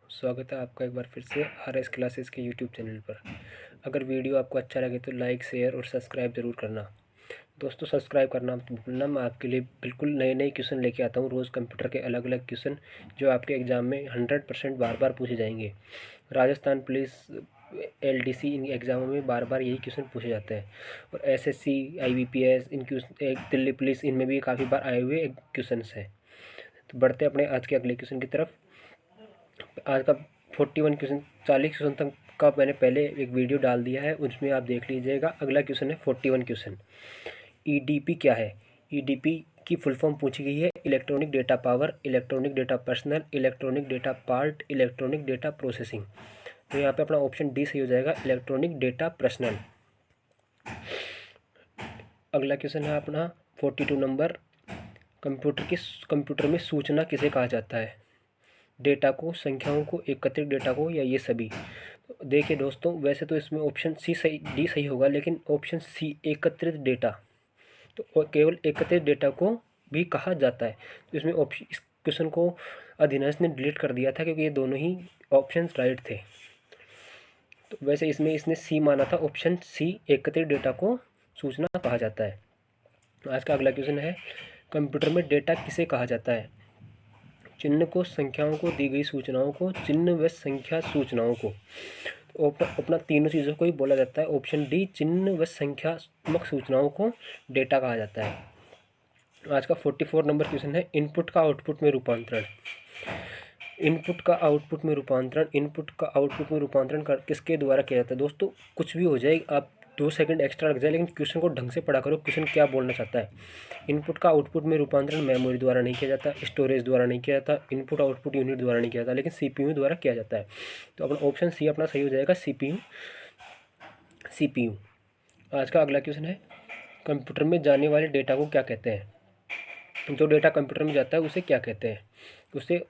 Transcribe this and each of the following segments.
स्वागत है आपका एक बार फिर से RS क्लासेस के यूट्यूब चैनल पर। अगर वीडियो आपको अच्छा लगे तो लाइक, शेयर और सब्सक्राइब ज़रूर करना। दोस्तों, सब्सक्राइब करना मत भूलना। मैं आपके लिए बिल्कुल नए नए क्वेश्चन लेके आता हूँ रोज़, कंप्यूटर के अलग अलग क्वेश्चन जो आपके एग्ज़ाम में 100% बार बार पूछे जाएंगे। राजस्थान पुलिस, LDC इन एग्ज़ामों में बार बार यही क्वेश्चन पूछे जाते हैं। और SSC, IBPS, इन दिल्ली पुलिस, इनमें भी काफ़ी बार आए हुए क्वेश्चन हैं। तो बढ़ते अपने आज के अगले क्वेश्चन की तरफ। आज का 41 क्वेश्चन, 40 क्वेश्चन तक का मैंने पहले एक वीडियो डाल दिया है, उसमें आप देख लीजिएगा। अगला क्वेश्चन है 41 क्वेश्चन। EDP क्या है? EDP की फुल फॉर्म पूछी गई है electronic data power, electronic data personal, electronic data part, electronic data processing. तो यहाँ पे अपना ऑप्शन डी सही हो जाएगा, इलेक्ट्रॉनिक डेटा पर्सनल। अगला क्वेश्चन है अपना 42 नंबर। कंप्यूटर में सूचना किसे कहा जाता है? डेटा को, संख्याओं को, एकत्रित डेटा को, या ये सभी? देखिए दोस्तों, वैसे तो इसमें ऑप्शन डी सही होगा, लेकिन ऑप्शन सी एकत्रित डेटा, तो केवल एकत्रित डेटा को भी कहा जाता है। तो इसमें ऑप्शन, इस क्वेश्चन को अधिनांश ने डिलीट कर दिया था क्योंकि ये दोनों ही ऑप्शन राइट थे। तो वैसे इसमें इसने सी माना था, ऑप्शन सी एकत्रित डेटा को सूचना कहा जाता है। आज का अगला क्वेश्चन है, कंप्यूटर में डेटा किसे कहा जाता है? चिन्ह को, संख्याओं को, दी गई सूचनाओं को, चिन्ह व संख्या सूचनाओं को। तो अपना तीनों चीज़ों को ही बोला जाता है। ऑप्शन डी, चिन्ह व संख्यात्मक सूचनाओं को डेटा कहा जाता है। आज का 44 नंबर क्वेश्चन है, इनपुट का आउटपुट में रूपांतरण। इनपुट का आउटपुट में रूपांतरण किसके द्वारा किया जाता है? दोस्तों, कुछ भी हो जाए, आप 2 सेकंड एक्स्ट्रा लग जाए, लेकिन क्वेश्चन को ढंग से पढ़ा करो। क्वेश्चन क्या बोलना चाहता है? इनपुट का आउटपुट में रूपांतरण मेमोरी द्वारा नहीं किया जाता, स्टोरेज द्वारा नहीं किया जाता, इनपुट आउटपुट यूनिट द्वारा नहीं किया जाता, लेकिन CPU द्वारा किया जाता है। तो अपना ऑप्शन सी अपना सही हो जाएगा, CPU। आज का अगला क्वेश्चन है, कंप्यूटर में जाने वाले डेटा को क्या कहते हैं? जो डेटा कंप्यूटर में जाता है उसे क्या कहते हैं? उसे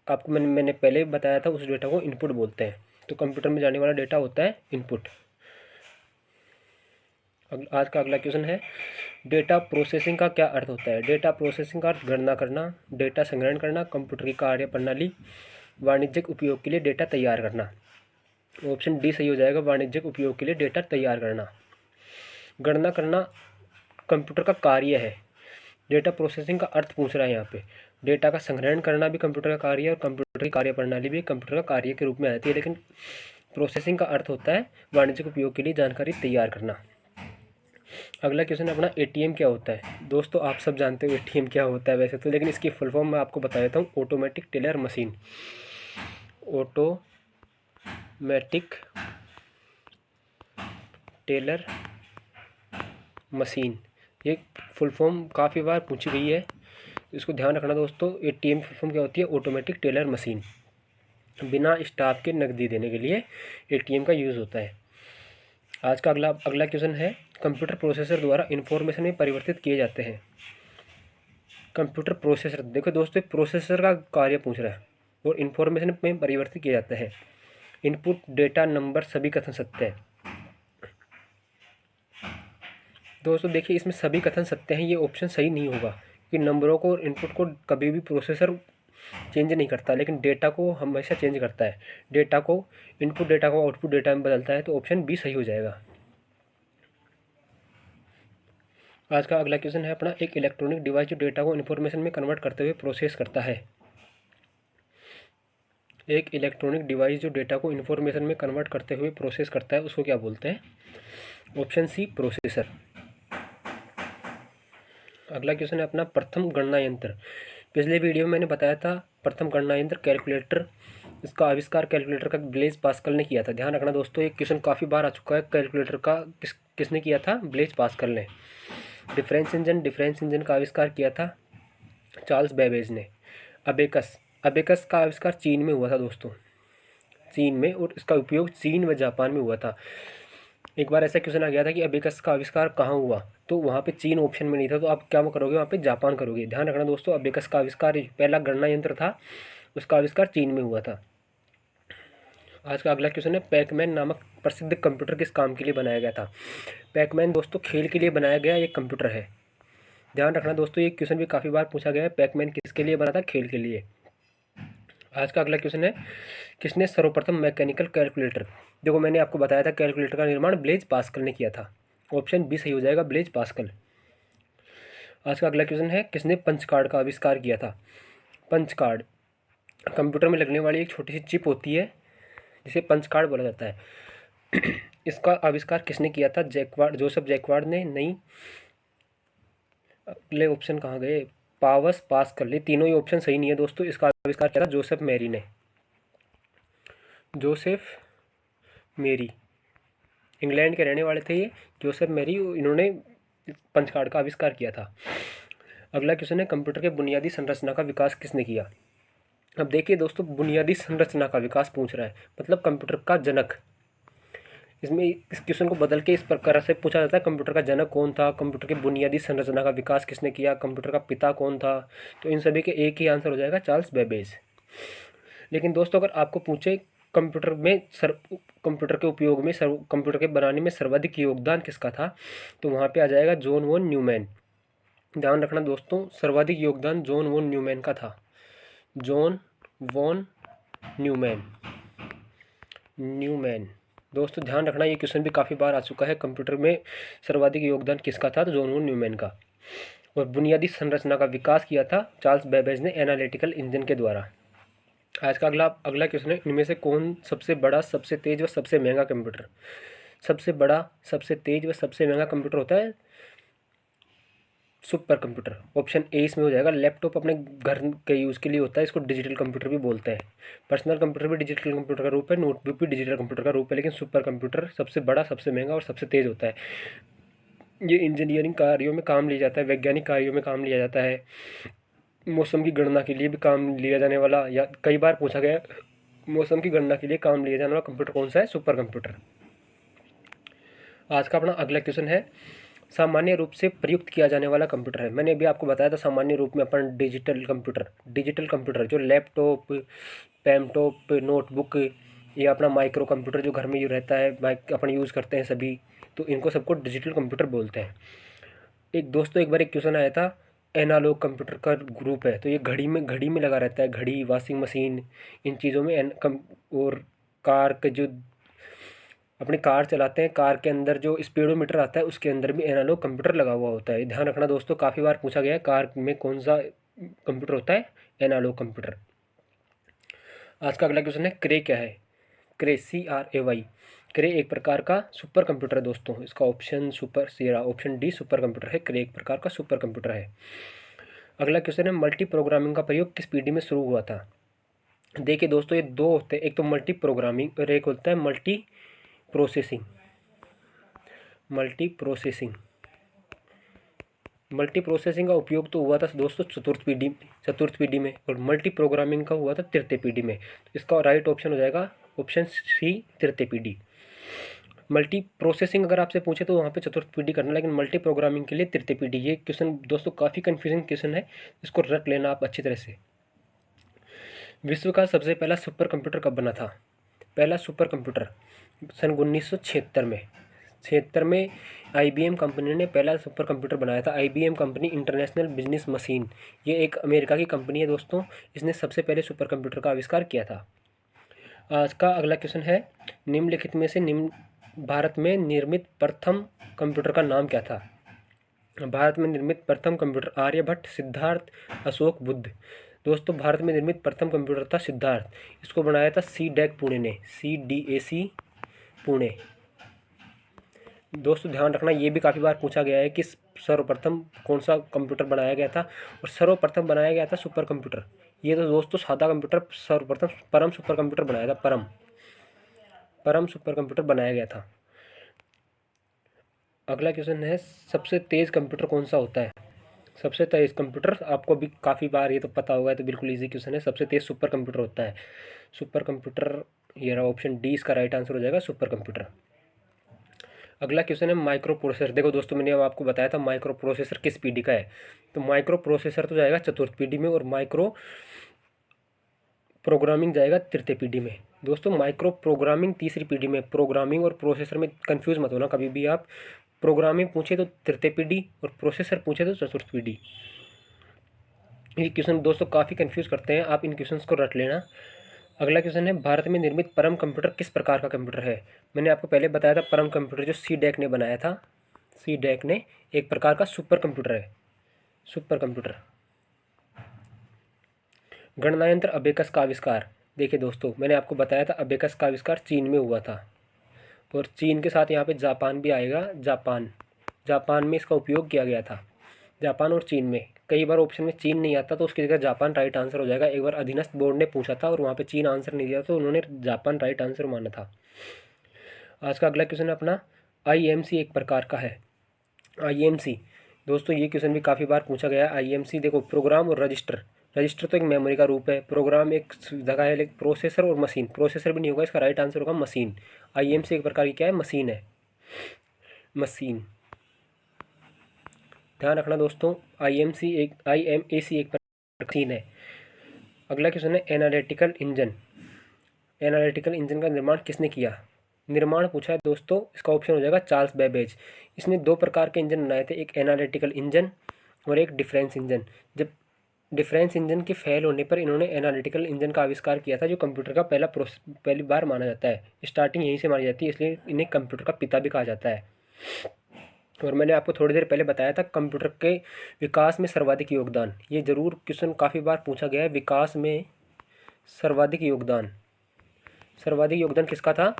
आपको मैंने पहले बताया था, उस डेटा को इनपुट बोलते हैं। तो कंप्यूटर में जाने वाला डेटा होता है इनपुट। आज का अगला क्वेश्चन है, डेटा प्रोसेसिंग का क्या अर्थ होता है? डेटा प्रोसेसिंग का अर्थ गणना करना, डेटा संग्रहण करना, कंप्यूटर की कार्य प्रणाली, वाणिज्यिक उपयोग के लिए डेटा तैयार करना। ऑप्शन डी सही हो जाएगा, वाणिज्यिक उपयोग के लिए डेटा तैयार करना। गणना करना कंप्यूटर का कार्य है। डेटा प्रोसेसिंग का अर्थ पूछ रहा है यहाँ पे। डेटा का संग्रहण करना भी कंप्यूटर का कार्य है, और कंप्यूटर की कार्य प्रणाली भी कंप्यूटर का कार्य के रूप में आती है, लेकिन प्रोसेसिंग का अर्थ होता है वाणिज्यिक उपयोग के लिए जानकारी तैयार करना। अगला क्वेश्चन अपना, ATM क्या होता है? दोस्तों, आप सब जानते हो ATM क्या होता है वैसे तो, लेकिन इसकी फुल फॉर्म मैं आपको बता देता हूँ, automatic teller machine. Automatic teller machine, ये फुल फॉर्म काफ़ी बार पूछी गई है, इसको ध्यान रखना दोस्तों। ATM फुल फॉर्म क्या होती है? Automatic teller machine. बिना स्टाफ के नकदी देने के लिए ATM का यूज़ होता है। आज का अगला क्वेश्चन है, कंप्यूटर प्रोसेसर द्वारा इंफॉर्मेशन में परिवर्तित किए जाते हैं। कंप्यूटर प्रोसेसर, देखो दोस्तों, प्रोसेसर का कार्य पूछ रहा है और इंफॉर्मेशन में परिवर्तित किया जाता है। इनपुट, डेटा, नंबर, सभी कथन सत्य है। दोस्तों देखिए, इसमें सभी कथन सत्य हैं, ये ऑप्शन सही नहीं होगा, कि नंबरों को, इनपुट को कभी भी प्रोसेसर चेंज नहीं करता, लेकिन डेटा को हमेशा चेंज करता है। डेटा को, इनपुट डेटा को आउटपुट डेटा में बदलता है। तो ऑप्शन बी सही हो जाएगा। आज का अगला क्वेश्चन है अपना, एक इलेक्ट्रॉनिक डिवाइस जो डेटा को इन्फॉर्मेशन में कन्वर्ट करते हुए प्रोसेस करता है। एक इलेक्ट्रॉनिक डिवाइस जो डेटा को इन्फॉर्मेशन में कन्वर्ट करते हुए प्रोसेस करता है, उसको क्या बोलते हैं? Option C, processor. अगला क्वेश्चन है अपना, प्रथम गणना यंत्र। पिछले वीडियो में मैंने बताया था प्रथम गणना यंत्र कैलकुलेटर, इसका आविष्कार कैलकुलेटर का ब्लेज पास्कल ने किया था। ध्यान रखना दोस्तों, एक क्वेश्चन काफ़ी बार आ चुका है, कैलकुलेटर का किसने किया था? ब्लेज पास्कल ने। डिफरेंस इंजन का आविष्कार किया था चार्ल्स बेबेज ने। अबेकस का आविष्कार चीन में हुआ था दोस्तों, चीन में, और इसका उपयोग चीन व जापान में हुआ था। एक बार ऐसा क्वेश्चन आ गया था कि अबेकस का आविष्कार कहाँ हुआ, तो वहाँ पे चीन ऑप्शन में नहीं था, तो आप क्या करोगे? वहाँ पे जापान करोगे। ध्यान रखना दोस्तों, अबेकस का आविष्कार, पहला गणना यंत्र था, उसका आविष्कार चीन में हुआ था। आज का अगला क्वेश्चन है, पैकमैन नामक प्रसिद्ध कंप्यूटर किस काम के लिए बनाया गया था? पैकमैन दोस्तों खेल के लिए बनाया गया एक कंप्यूटर है। ध्यान रखना दोस्तों, ये क्वेश्चन भी काफ़ी बार पूछा गया है, पैकमैन किसके लिए बना था? खेल के लिए। आज का अगला क्वेश्चन है, किसने सर्वप्रथम मैकेनिकल कैलकुलेटर, देखो मैंने आपको बताया था कैलकुलेटर का निर्माण ब्लेज पास्कल ने किया था। ऑप्शन बी सही हो जाएगा, ब्लेज पास्कल। आज का अगला क्वेश्चन है, किसने पंच कार्ड का आविष्कार किया था। पंच कार्ड कंप्यूटर में लगने वाली एक छोटी सी चिप होती है जिसे पंच कार्ड बोला जाता है। इसका आविष्कार किसने किया था, जैकवार्ड, जोसेफ जैकवार्ड ने नहीं। अगले ऑप्शन कहाँ गए, पावस पास्कल, ये तीनों ही ऑप्शन सही नहीं है दोस्तों। इसका आविष्कार किया था जोसेफ मेरी ने, जोसेफ मेरी, इंग्लैंड के रहने वाले थे ये जोसेफ मेरी, इन्होंने पंच कार्ड का आविष्कार किया था। अगला क्वेश्चन है, कंप्यूटर के बुनियादी संरचना का विकास किसने किया। अब देखिए दोस्तों, बुनियादी संरचना का विकास पूछ रहा है, मतलब कंप्यूटर का जनक। इसमें इस क्वेश्चन को बदल के इस प्रकार से पूछा जाता है, कंप्यूटर का जनक कौन था, कंप्यूटर की बुनियादी संरचना का विकास किसने किया, कंप्यूटर का पिता कौन था। तो इन सभी के एक ही आंसर हो जाएगा, चार्ल्स बेबेज। लेकिन दोस्तों अगर आपको पूछे कंप्यूटर के उपयोग में कंप्यूटर के बनाने में सर्वाधिक योगदान किसका था, तो वहाँ पे आ जाएगा जॉन वॉन न्यूमैन। ध्यान रखना दोस्तों, सर्वाधिक योगदान जॉन वॉन न्यूमैन का था, जॉन वॉन न्यूमैन। दोस्तों ध्यान रखना, ये क्वेश्चन भी काफ़ी बार आ चुका है, कंप्यूटर में सर्वाधिक योगदान किसका था, तो जॉन वॉन न्यूमैन का। और बुनियादी संरचना का विकास किया था चार्ल्स बेबेज ने एनालिटिकल इंजन के द्वारा। आज का अगला क्वेश्चन है, इनमें से कौन सबसे बड़ा, सबसे तेज व सबसे महंगा कंप्यूटर। सबसे बड़ा, सबसे तेज व सबसे महंगा कंप्यूटर होता है सुपर कंप्यूटर। ऑप्शन ए इसमें हो जाएगा। लैपटॉप अपने घर के यूज़ के लिए होता है, इसको डिजिटल कंप्यूटर भी बोलते हैं। पर्सनल कंप्यूटर भी डिजिटल कंप्यूटर का रूप है, नोटबुक भी डिजिटल कंप्यूटर का रूप है, लेकिन सुपर कंप्यूटर सबसे बड़ा, सबसे महंगा और सबसे तेज होता है। ये इंजीनियरिंग कार्यों में काम लिया जाता है, वैज्ञानिक कार्यों में काम लिया जाता है, मौसम की गणना के लिए भी काम लिया जाने वाला, या कई बार पूछा गया मौसम की गणना के लिए काम लिया जाने वाला कंप्यूटर कौन सा है, सुपर कंप्यूटर। आज का अपना अगला क्वेश्चन है, सामान्य रूप से प्रयुक्त किया जाने वाला कंप्यूटर है। मैंने अभी आपको बताया था सामान्य रूप में अपन डिजिटल कंप्यूटर जो लैपटॉप, पैमटॉप, नोटबुक, या अपना माइक्रो कंप्यूटर जो घर में यूँ रहता है, अपन यूज़ करते हैं सभी, तो इनको सबको डिजिटल कंप्यूटर बोलते हैं। एक बार एक क्वेश्चन आया था, एनालॉग कंप्यूटर का ग्रुप है, तो ये घड़ी में लगा रहता है, घड़ी, वॉशिंग मशीन, इन चीज़ों में और कार के जो अपनी कार चलाते हैं, कार के अंदर जो स्पीडोमीटर आता है उसके अंदर भी एनालॉग कंप्यूटर लगा हुआ होता है। ध्यान रखना दोस्तों, काफ़ी बार पूछा गया है कार में कौन सा कंप्यूटर होता है, एनालॉग कंप्यूटर। आज का अगला क्वेश्चन है, क्रे क्या है। क्रे, CRAY, क्रे एक प्रकार का सुपर कंप्यूटर है दोस्तों। इसका ऑप्शन डी सुपर कंप्यूटर है। क्रे एक प्रकार का सुपर कंप्यूटर है। अगला क्वेश्चन है, मल्टी प्रोग्रामिंग का प्रयोग किस पीढ़ी में शुरू हुआ था। देखिए दोस्तों, ये दो होते हैं, एक तो मल्टी प्रोग्रामिंग और एक होता है मल्टी प्रोसेसिंग। मल्टी प्रोसेसिंग का उपयोग तो हुआ था दोस्तों चतुर्थ पीढ़ी में, और मल्टी प्रोग्रामिंग का हुआ था तृतीय पीढ़ी में। तो इसका राइट ऑप्शन हो जाएगा ऑप्शन सी, तृतीय पीढ़ी। मल्टी प्रोसेसिंग अगर आपसे पूछे तो वहाँ पे चतुर्थ पीढ़ी करना, लेकिन मल्टी प्रोग्रामिंग के लिए तृतीय पीढ़ी। ये क्वेश्चन दोस्तों काफ़ी कन्फ्यूजिंग क्वेश्चन है, इसको रट लेना आप अच्छी तरह से। विश्व का सबसे पहला सुपर कंप्यूटर कब बना था। पहला सुपर कंप्यूटर सन 1976 में। 76 में IBM कंपनी ने पहला सुपर कंप्यूटर बनाया था। IBM company, international business machine, ये एक अमेरिका की कंपनी है दोस्तों। इसने सबसे पहले सुपर कंप्यूटर का आविष्कार किया था। आज का अगला क्वेश्चन है, निम्नलिखित में से भारत में निर्मित प्रथम कंप्यूटर का नाम क्या था। भारत में निर्मित प्रथम कंप्यूटर आर्यभट्ट, सिद्धार्थ, अशोक, बुद्ध। दोस्तों भारत में निर्मित प्रथम कंप्यूटर था सिद्धार्थ। इसको बनाया था CDAC पुणे ने, CDAC पुणे। दोस्तों ध्यान रखना, ये भी काफ़ी बार पूछा गया है कि सर्वप्रथम कौन सा कंप्यूटर बनाया गया था, और सर्वप्रथम बनाया गया था सुपर कंप्यूटर। ये तो दोस्तों सादा कंप्यूटर, सर्वप्रथम परम सुपर कंप्यूटर बनाया था, परम सुपर कंप्यूटर बनाया गया था। अगला क्वेश्चन है, सबसे तेज़ कंप्यूटर कौन सा होता है। सबसे तेज़ कंप्यूटर, आपको भी काफ़ी बार ये तो पता होगा, तो बिल्कुल इजी क्वेश्चन है। सबसे तेज़ सुपर कंप्यूटर होता है सुपर कंप्यूटर, ये रहा ऑप्शन डी, इसका राइट आंसर हो जाएगा सुपर कंप्यूटर। अगला क्वेश्चन है, माइक्रो प्रोसेसर। देखो दोस्तों, मैंने अब आपको बताया था माइक्रो प्रोसेसर किस पीढ़ी का है, तो माइक्रो प्रोसेसर तो जाएगा चतुर्थ पीढ़ी में, और माइक्रो प्रोग्रामिंग जाएगा तृतीय पीढ़ी में। दोस्तों माइक्रो प्रोग्रामिंग तीसरी पीढ़ी में। प्रोग्रामिंग और प्रोसेसर में कंफ्यूज मत होना कभी भी आप। प्रोग्रामिंग पूछे तो तृतीय पीढ़ी, और प्रोसेसर पूछे तो चतुर्थ पीढ़ी। ये क्वेश्चन दोस्तों काफ़ी कंफ्यूज करते हैं, आप इन क्वेश्चंस को रट लेना। अगला क्वेश्चन है, भारत में निर्मित परम कंप्यूटर किस प्रकार का कंप्यूटर है। मैंने आपको पहले बताया था परम कंप्यूटर जो सीडैक ने बनाया था। सीडैक ने एक प्रकार का सुपर कंप्यूटर है, सुपर कंप्यूटर। गणना यंत्र अबेकस का आविष्कार। देखिए दोस्तों, मैंने आपको बताया था अबेकस का आविष्कार चीन में हुआ था, और चीन के साथ यहाँ पे जापान भी आएगा। जापान, जापान में इसका उपयोग किया गया था। जापान और चीन में, कई बार ऑप्शन में चीन नहीं आता तो उसकी जगह जापान राइट आंसर हो जाएगा। एक बार अधीनस्थ बोर्ड ने पूछा था और वहाँ पे चीन आंसर नहीं दिया तो उन्होंने जापान राइट आंसर माना था। आज का अगला क्वेश्चन अपना, आईएमसी एक प्रकार का है। आईएमसी दोस्तों ये क्वेश्चन भी काफ़ी बार पूछा गया है। आईएमसी देखो, प्रोग्राम और रजिस्टर। रजिस्टर तो एक मेमोरी का रूप है, प्रोग्राम एक जगह है, लेकिन प्रोसेसर और मशीन, प्रोसेसर भी नहीं होगा, इसका राइट आंसर होगा मशीन। आईएमसी एक प्रकार की क्या है, मशीन है, मशीन। ध्यान रखना दोस्तों, आईएमसी एक आईएमएसी एक मशीन है। अगला क्वेश्चन है, एनालिटिकल इंजन। एनालिटिकल इंजन का निर्माण किसने किया। निर्माण पूछा है दोस्तों, इसका ऑप्शन हो जाएगा चार्ल्स बेबेज। इसने दो प्रकार के इंजन बनाए थे, एक एनालिटिकल इंजन और एक डिफरेंस इंजन। जब डिफरेंस इंजन के फेल होने पर इन्होंने एनालिटिकल इंजन का आविष्कार किया था, जो कंप्यूटर का पहली बार माना जाता है। स्टार्टिंग यहीं से मानी जाती है, इसलिए इन्हें कंप्यूटर का पिता भी कहा जाता है। और मैंने आपको थोड़ी देर पहले बताया था कंप्यूटर के विकास में सर्वाधिक योगदान। ये जरूर क्वेश्चन काफ़ी बार पूछा गया है, विकास में सर्वाधिक योगदान। सर्वाधिक योगदान किसका था,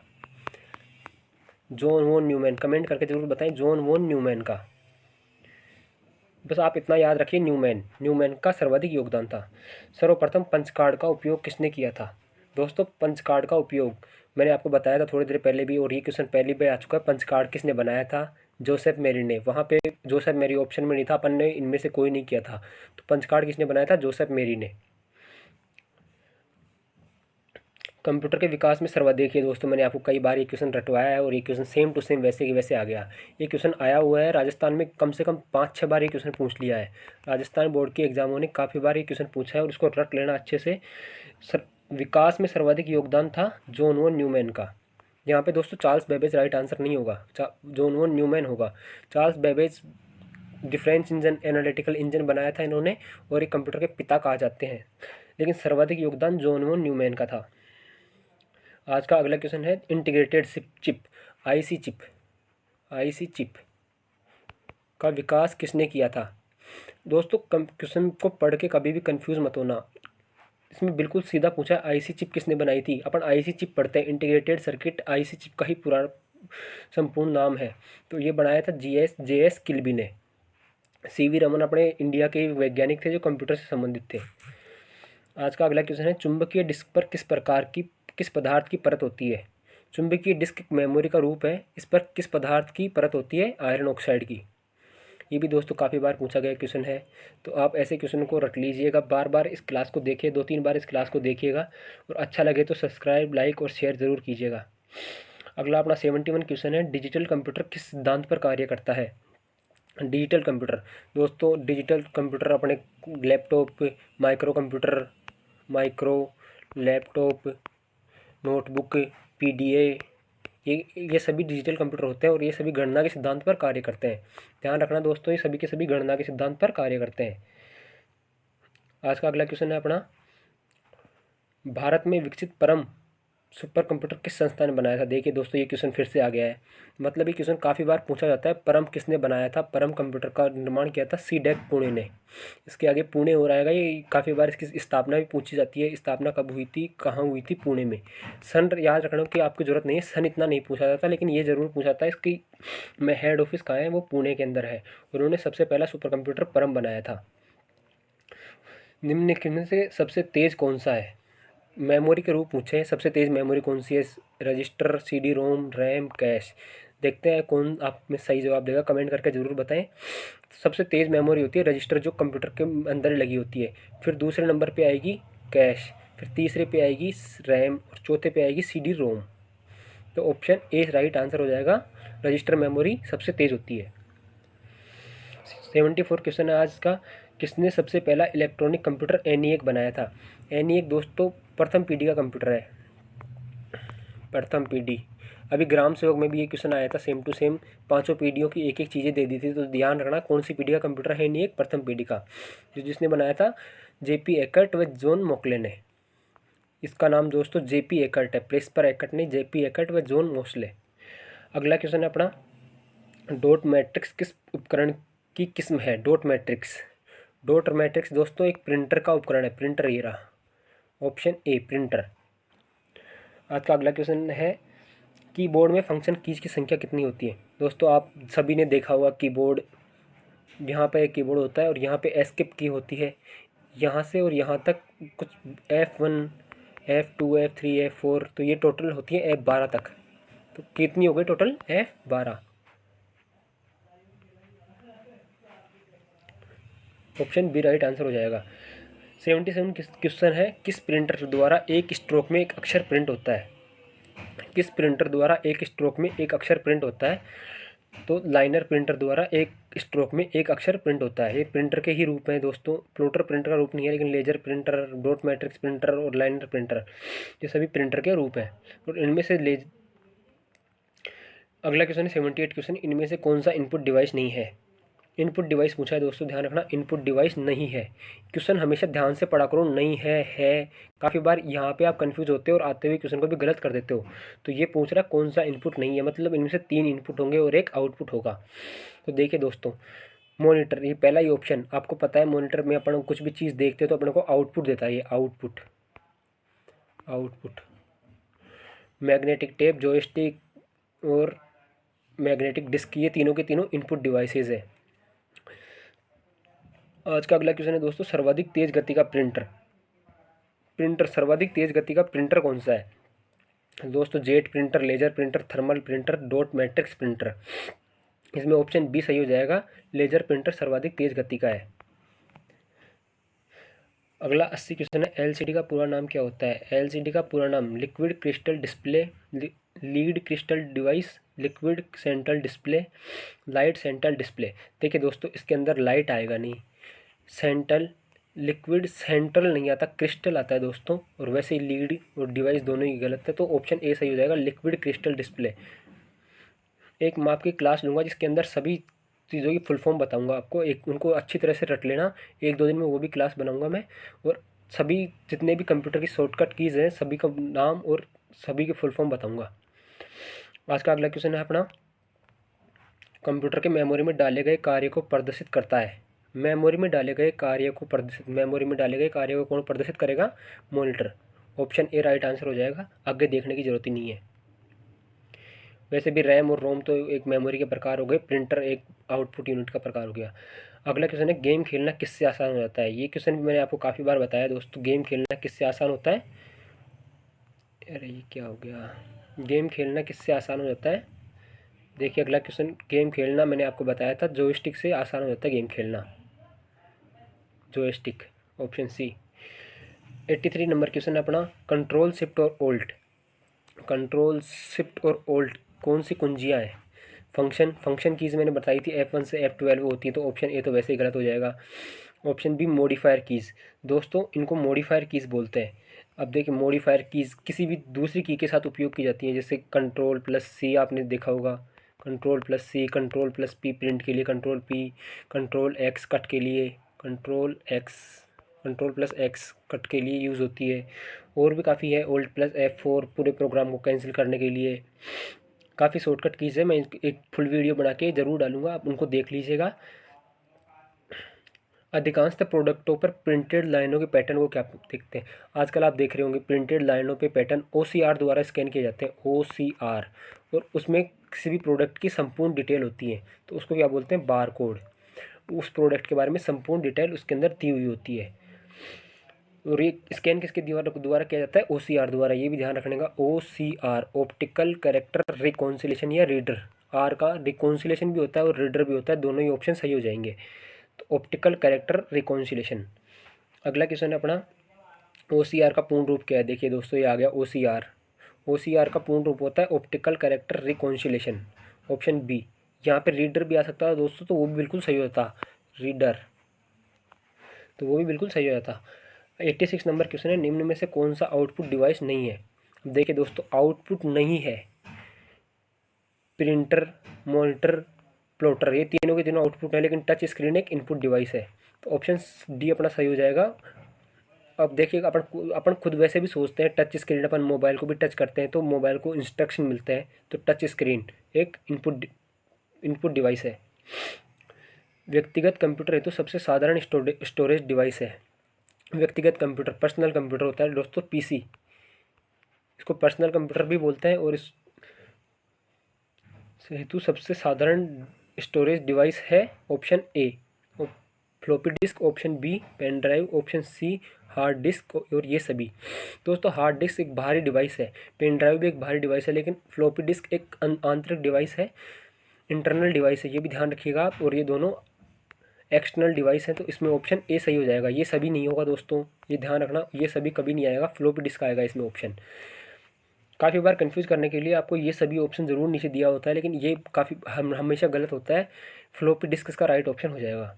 जॉन वॉन न्यूमैन। कमेंट करके जरूर बताएं जॉन वॉन न्यूमैन का। बस आप इतना याद रखिए, न्यूमैन का सर्वाधिक योगदान था। सर्वप्रथम पंच कार्ड का उपयोग किसने किया था। दोस्तों पंच कार्ड का उपयोग मैंने आपको बताया था थोड़ी देर पहले भी, और ये क्वेश्चन पहले भी आ चुका है। पंच कार्ड किसने बनाया था, जोसेफ मेरी ने। वहाँ पे जोसेफ मेरी ऑप्शन में नहीं था, अपन ने इनमें से कोई नहीं किया था, तो पंच कार्ड किसने बनाया था, जोसेफ मेरी ने। कंप्यूटर के विकास में सर्वाधिक, देखिए दोस्तों मैंने आपको कई बार ये क्वेश्चन रटवाया है, और ये क्वेश्चन सेम टू सेम वैसे की वैसे आ गया। ये क्वेश्चन आया हुआ है राजस्थान में, कम से कम 5-6 बार ये क्वेश्चन पूछ लिया है। राजस्थान बोर्ड के एग्जामों ने काफ़ी बार ये क्वेश्चन पूछा है, और इसको रट लेना अच्छे से। विकास में सर्वाधिक योगदान था जॉन वॉन न्यूमैन का। यहाँ पे दोस्तों चार्ल्स बेबेज राइट आंसर नहीं होगा, जॉन वॉन न्यूमैन होगा। Charles Babbage difference engine, analytical engine बनाया था इन्होंने, और ये कंप्यूटर के पिता कहा जाते हैं, लेकिन सर्वाधिक योगदान जॉन वॉन न्यूमैन का था। आज का अगला क्वेश्चन है, integrated chip, IC chip, IC chip का विकास किसने किया था। दोस्तों क्वेश्चन को पढ़ के कभी भी कंफ्यूज मत होना, इसमें बिल्कुल सीधा पूछा है आईसी चिप किसने बनाई थी। अपन आईसी चिप पढ़ते हैं, इंटीग्रेटेड सर्किट आईसी चिप का ही पूरा संपूर्ण नाम है। तो ये बनाया था JS किल्बी ने। सीवी रमन अपने इंडिया के वैज्ञानिक थे जो कंप्यूटर से संबंधित थे। आज का अगला क्वेश्चन है, चुंबकीय डिस्क पर किस पदार्थ की परत होती है। चुंबकीय डिस्क एक मेमोरी का रूप है, इस पर किस पदार्थ की परत होती है, आयरन ऑक्साइड की। ये भी दोस्तों काफ़ी बार पूछा गया क्वेश्चन है, तो आप ऐसे क्वेश्चन को रख लीजिएगा। बार बार इस क्लास को देखिए, 2-3 बार इस क्लास को देखिएगा, और अच्छा लगे तो सब्सक्राइब, लाइक और शेयर ज़रूर कीजिएगा। अगला अपना 71 क्वेश्चन है, डिजिटल कंप्यूटर किस सिद्धांत पर कार्य करता है। डिजिटल कंप्यूटर दोस्तों, डिजिटल कंप्यूटर अपने laptop, micro laptop, notebook, PDA, ये सभी डिजिटल कंप्यूटर होते हैं, और ये सभी गणना के सिद्धांत पर कार्य करते हैं। ध्यान रखना दोस्तों, ये सभी के सभी गणना के सिद्धांत पर कार्य करते हैं। आज का अगला क्वेश्चन है अपना, भारत में विकसित परम सुपर कंप्यूटर किस संस्था ने बनाया था। देखिए दोस्तों ये क्वेश्चन फिर से आ गया है, मतलब ये क्वेश्चन काफ़ी बार पूछा जाता है। परम किसने बनाया था, परम कंप्यूटर का निर्माण किया था सीडैक पुणे ने। इसके आगे पुणे हो रहेगा, ये काफ़ी बार इसकी स्थापना भी पूछी जाती है। स्थापना कब हुई थी, कहाँ हुई थी, पुणे में। सन याद रखना की आपकी ज़रूरत नहीं है, सन इतना नहीं पूछा जाता, लेकिन ये ज़रूर पूछा जाता है इसकी में हेड ऑफिस कहाँ है, वो पुणे के अंदर है। उन्होंने सबसे पहला सुपर कंप्यूटर परम बनाया था। निम्नलिखित से सबसे तेज़ कौन सा है। मेमोरी के रूप पूछे, सबसे तेज़ मेमोरी कौन सी है, रजिस्टर, CD रोम, रैम, कैश। देखते हैं कौन आप में सही जवाब देगा, कमेंट करके ज़रूर बताएं। सबसे तेज़ मेमोरी होती है रजिस्टर, जो कंप्यूटर के अंदर ही लगी होती है। फिर दूसरे नंबर पे आएगी कैश, फिर तीसरे पे आएगी रैम, और चौथे पे आएगी CD रोम। तो ऑप्शन ए राइट आंसर हो जाएगा, रजिस्टर मेमोरी सबसे तेज़ होती है। 74 क्वेश्चन है आज का, किसने सबसे पहला इलेक्ट्रॉनिक कंप्यूटर ENIAC बनाया था। ENIAC दोस्तों प्रथम पीढ़ी का कंप्यूटर है, प्रथम पीढ़ी। अभी ग्राम सेवक में भी ये क्वेश्चन आया था सेम टू सेम, पांचों पीढ़ियों की एक एक चीज़ें दे दी थी। तो ध्यान रखना कौन सी पीढ़ी का कंप्यूटर है, नहीं एक प्रथम पीढ़ी का, जो जिसने बनाया था जेपी एकर्ट व जॉन मोस्ले ने। इसका नाम दोस्तों जेपी एकर्ट है, प्रेस्पर एकर्ट नहीं, जेपी एकर्ट व जॉन मोस्ले। अगला क्वेश्चन है अपना, डॉट मैट्रिक्स किस उपकरण की किस्म है? डॉट मैट्रिक्स, डॉट मैट्रिक्स दोस्तों एक प्रिंटर का उपकरण है, प्रिंटर ये रहा, ऑप्शन ए प्रिंटर। आज का अगला क्वेश्चन है, कीबोर्ड में फंक्शन कीज की संख्या कितनी होती है? दोस्तों आप सभी ने देखा होगा कीबोर्ड, यहाँ पे एक कीबोर्ड होता है और यहाँ पे एस्केप की होती है, यहाँ से और यहाँ तक कुछ F1 F2 F3 F4, तो ये टोटल होती है F12 तक। तो कितनी हो गई total? F12। Option B right answer हो जाएगा। 77 क्वेश्चन है, किस प्रिंटर द्वारा एक स्ट्रोक में एक अक्षर प्रिंट होता है? किस प्रिंटर द्वारा एक स्ट्रोक में एक अक्षर प्रिंट होता है? तो लाइनर प्रिंटर द्वारा एक स्ट्रोक में एक अक्षर प्रिंट होता है। ये प्रिंटर के ही रूप हैं दोस्तों, प्लॉटर प्रिंटर का रूप नहीं है, लेकिन laser printer, dot matrix printer और लाइनर प्रिंटर ये सभी प्रिंटर के रूप हैं। और इनमें से अगला क्वेश्चन है 78 क्वेश्चन, इनमें से कौन सा इनपुट डिवाइस नहीं है? इनपुट डिवाइस पूछा है दोस्तों, ध्यान रखना इनपुट डिवाइस नहीं है। क्वेश्चन हमेशा ध्यान से पढ़ा करो, नहीं है। काफ़ी बार यहाँ पे आप कंफ्यूज होते हो और आते हुए क्वेश्चन को भी गलत कर देते हो। तो ये पूछ रहा है कौन सा इनपुट नहीं है, मतलब इनमें से 3 इनपुट होंगे और एक आउटपुट होगा। तो देखिए दोस्तों, मॉनिटर, ये पहला ही ऑप्शन आपको पता है, मॉनिटर में अपन कुछ भी चीज़ देखते हैं तो अपने को आउटपुट देता है, ये आउटपुट। मैग्नेटिक टेप, जॉयस्टिक और मैग्नेटिक डिस्क, ये तीनों के तीनों इनपुट डिवाइसेज है। आज का अगला क्वेश्चन है दोस्तों, सर्वाधिक तेज गति का प्रिंटर सर्वाधिक तेज गति का प्रिंटर कौन सा है? दोस्तों jet printer, laser printer, thermal printer, dot matrix printer. इसमें ऑप्शन बी सही हो जाएगा, लेजर प्रिंटर सर्वाधिक तेज गति का है। अगला 80 क्वेश्चन है, एलसीडी का पूरा नाम क्या होता है? एलसीडी का पूरा नाम liquid crystal display, lead crystal device, liquid central display, light central display. देखिए दोस्तों, इसके अंदर लाइट आएगा नहीं, सेंट्रल, लिक्विड सेंट्रल नहीं आता, क्रिस्टल आता है दोस्तों, और वैसे ही लीड और डिवाइस दोनों ही गलत है। तो ऑप्शन ए सही हो जाएगा, लिक्विड क्रिस्टल डिस्प्ले। एक मैं आपकी क्लास लूँगा जिसके अंदर सभी चीज़ों की फुल फॉर्म बताऊंगा आपको, एक उनको अच्छी तरह से रट लेना, 1-2 दिन में वो भी क्लास बनाऊंगा मैं, और सभी जितने भी कंप्यूटर की शॉर्टकट कीज़ हैं सभी का नाम और सभी की फुल फॉर्म बताऊंगा। आज का अगला क्वेश्चन है अपना, कंप्यूटर के मेमोरी में डाले गए कार्य को प्रदर्शित करता है? मेमोरी में डाले गए कार्य को कौन प्रदर्शित करेगा? Monitor. Option A right answer हो जाएगा, आगे देखने की जरूरत ही नहीं है। वैसे भी रैम और रोम तो एक मेमोरी के प्रकार हो गए, प्रिंटर एक आउटपुट यूनिट का प्रकार हो गया। अगला क्वेश्चन है, गेम खेलना किससे आसान हो जाता है? ये क्वेश्चन भी मैंने आपको काफ़ी बार बताया दोस्तों, गेम खेलना किससे आसान होता है? अरे ये क्या हो गया, गेम खेलना किससे आसान हो जाता है? देखिए अगला क्वेश्चन, गेम खेलना मैंने आपको बताया था जॉयस्टिक से आसान हो जाता है गेम खेलना, joystick, option C. 83 number question अपना, कंट्रोल शिफ्ट और ओल्ट कौन सी कुंजियाँ हैं? फंक्शन कीज़ मैंने बताई थी, F1 से F12 होती है, तो ऑप्शन ए तो वैसे ही गलत हो जाएगा। ऑप्शन बी मॉडिफायर कीज़, दोस्तों इनको मॉडिफायर कीज़ बोलते हैं। अब देखिए, मॉडिफायर कीज़ किसी भी दूसरी की के साथ उपयोग की जाती है, जैसे कंट्रोल प्लस सी आपने देखा होगा, कंट्रोल प्लस सी, कंट्रोल प्लस पी प्रिंट के लिए, control P, control x cut के लिए, कंट्रोल प्लस एक्स कट के लिए यूज़ होती है। और भी काफ़ी है, ओल्ट प्लस F4 पूरे प्रोग्राम को कैंसिल करने के लिए। काफ़ी शॉर्टकट कीज़ है, मैं एक फुल वीडियो बना के ज़रूर डालूंगा, आप उनको देख लीजिएगा। अधिकांशतः प्रोडक्टों पर प्रिंटेड लाइनों के पैटर्न को क्या देखते हैं? आजकल आप देख रहे होंगे प्रिंटेड लाइनों पे पैटर्न OCR द्वारा स्कैन किए जाते हैं, OCR, और उसमें किसी भी प्रोडक्ट की संपूर्ण डिटेल होती है, तो उसको क्या बोलते हैं? Bar code. उस प्रोडक्ट के बारे में संपूर्ण डिटेल उसके अंदर दी हुई होती है। और ये स्कैन किसके द्वारा किया जाता है? OCR द्वारा। ये भी ध्यान रखने का, OCR, ऑप्टिकल कैरेक्टर रिकॉन्सिलेशन या रीडर। आर का रिकॉन्सिलेशन भी होता है और रीडर भी होता है, दोनों ही ऑप्शन सही हो जाएंगे। तो ऑप्टिकल कैरेक्टर रिकॉन्सिलेशन। अगला क्वेश्चन है अपना, OCR का पूर्ण रूप क्या है? देखिए दोस्तों, ये आ गया OCR का पूर्ण रूप होता है optical character reconciliation, option B. यहाँ पे रीडर भी आ सकता है दोस्तों, तो वो भी बिल्कुल सही होता, रीडर, तो वो भी बिल्कुल सही हो जाता। 86 नंबर क्वेश्चन है, निम्न में से कौन सा आउटपुट डिवाइस नहीं है? देखिए दोस्तों, आउटपुट नहीं है, प्रिंटर, मॉनिटर, प्लॉटर, ये तीनों के तीनों आउटपुट है, लेकिन टच स्क्रीन एक इनपुट डिवाइस है। तो ऑप्शन डी अपना सही हो जाएगा। अब देखिए, अपन खुद वैसे भी सोचते हैं टच स्क्रीन, अपन मोबाइल को भी टच करते हैं तो मोबाइल को इंस्ट्रक्शन मिलते हैं, तो टच स्क्रीन एक इनपुट डिवाइस है। व्यक्तिगत कंप्यूटर है तो सबसे साधारण स्टोरेज डिवाइस है। व्यक्तिगत कंप्यूटर, पर्सनल कंप्यूटर होता है दोस्तों पीसी, इसको पर्सनल कंप्यूटर भी बोलते हैं। और इस हेतु सबसे साधारण स्टोरेज डिवाइस है option A floppy disk, option B pen drive, option C hard disk. और ये सभी दोस्तों, हार्ड डिस्क एक बाहरी डिवाइस है, पेन ड्राइव भी एक बाहरी डिवाइस है, लेकिन फ्लॉपी डिस्क एक आंतरिक डिवाइस है, इंटरनल डिवाइस है, ये भी ध्यान रखिएगा आप। और ये दोनों एक्सटर्नल डिवाइस है, तो इसमें ऑप्शन ए सही हो जाएगा। ये सभी नहीं होगा दोस्तों, ये ध्यान रखना, ये सभी कभी नहीं आएगा, फ्लॉपी डिस्क आएगा इसमें ऑप्शन। काफ़ी बार कंफ्यूज करने के लिए आपको ये सभी ऑप्शन ज़रूर नीचे दिया होता है, लेकिन ये काफ़ी हमेशा गलत होता है। फ्लॉपी डिस्क इसका राइट ऑप्शन हो जाएगा।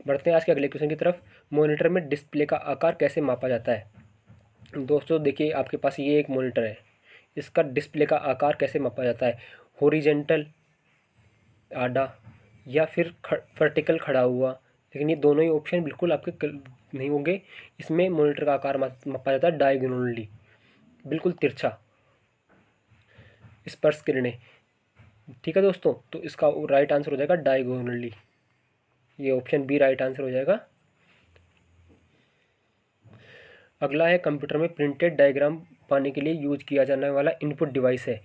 बढ़ते हैं आज के अगले क्वेश्चन की तरफ। मॉनिटर में डिस्प्ले का आकार कैसे मापा जाता है। दोस्तों देखिए, आपके पास ये एक मॉनिटर है, इसका डिस्प्ले का आकार कैसे मापा जाता है। हॉरिजेंटल आधा या फिर वर्टिकल खड़ा हुआ, लेकिन ये दोनों ही ऑप्शन बिल्कुल आपके नहीं होंगे। इसमें मॉनिटर का आकार मापा जाता है डायगोनली, बिल्कुल तिरछा, स्पर्श किरणें। ठीक है दोस्तों, तो इसका राइट आंसर हो जाएगा डायगोनली, ये ऑप्शन बी राइट आंसर हो जाएगा। अगला है, कंप्यूटर में प्रिंटेड डायग्राम पाने के लिए यूज किया जाने वाला इनपुट डिवाइस है।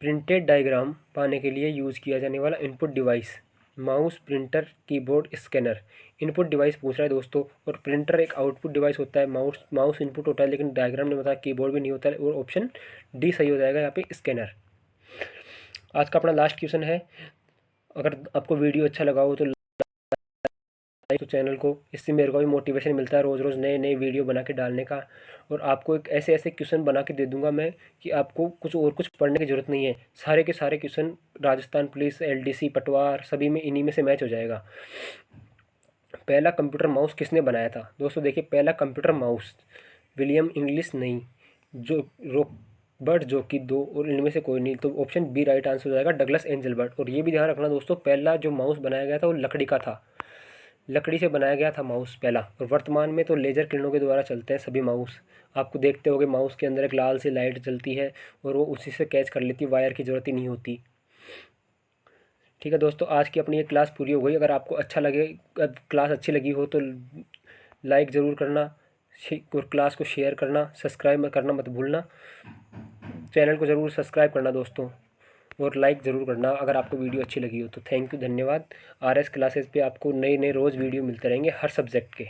प्रिंटेड डायग्राम पाने के लिए यूज किया जाने वाला input device, mouse, printer, keyboard, scanner. Input device पूछ रहा है दोस्तों, और प्रिंटर एक आउटपुट डिवाइस होता है, माउस इनपुट होता है, लेकिन डायग्राम ने बताया कीबोर्ड भी नहीं होता है, और ऑप्शन डी सही हो जाएगा यहाँ पे, स्कैनर। आज का अपना लास्ट क्वेश्चन है। अगर आपको वीडियो अच्छा लगा हो तो चैनल को, इससे मेरे को भी मोटिवेशन मिलता है रोज़ रोज़ नए नए वीडियो बना के डालने का। और आपको एक ऐसे ऐसे क्वेश्चन बना के दे दूंगा मैं कि आपको कुछ पढ़ने की ज़रूरत नहीं है। सारे के सारे क्वेश्चन राजस्थान पुलिस, एलडीसी, पटवार, सभी में इन्हीं में से मैच हो जाएगा। पहला कंप्यूटर माउस किसने बनाया था। दोस्तों देखिए, पहला कंप्यूटर माउस विलियम इंग्लिश नहीं, जो रॉबर्ट जॉकी दो, और इनमें से कोई नहीं, तो ऑप्शन बी राइट आंसर हो जाएगा, डगलस एंजलबर्ट। और ये भी ध्यान रखना दोस्तों, पहला जो माउस बनाया गया था वो लकड़ी का था, लकड़ी से बनाया गया था माउस पहला। और वर्तमान में तो लेज़र किरणों के द्वारा चलते हैं सभी माउस। आपको देखते होगे माउस के अंदर एक लाल सी लाइट जलती है, और वो उसी से कैच कर लेती, वायर की ज़रूरत ही नहीं होती। ठीक है दोस्तों, आज की अपनी ये क्लास पूरी हो गई। अगर आपको अच्छा लगे, क्लास अच्छी लगी हो तो लाइक ज़रूर करना, और क्लास को शेयर करना, सब्सक्राइब करना मत भूलना। चैनल को ज़रूर सब्सक्राइब करना दोस्तों, और लाइक ज़रूर करना अगर आपको वीडियो अच्छी लगी हो तो। थैंक यू, धन्यवाद। आरएस क्लासेस पे आपको नए नए रोज़ वीडियो मिलते रहेंगे हर सब्जेक्ट के।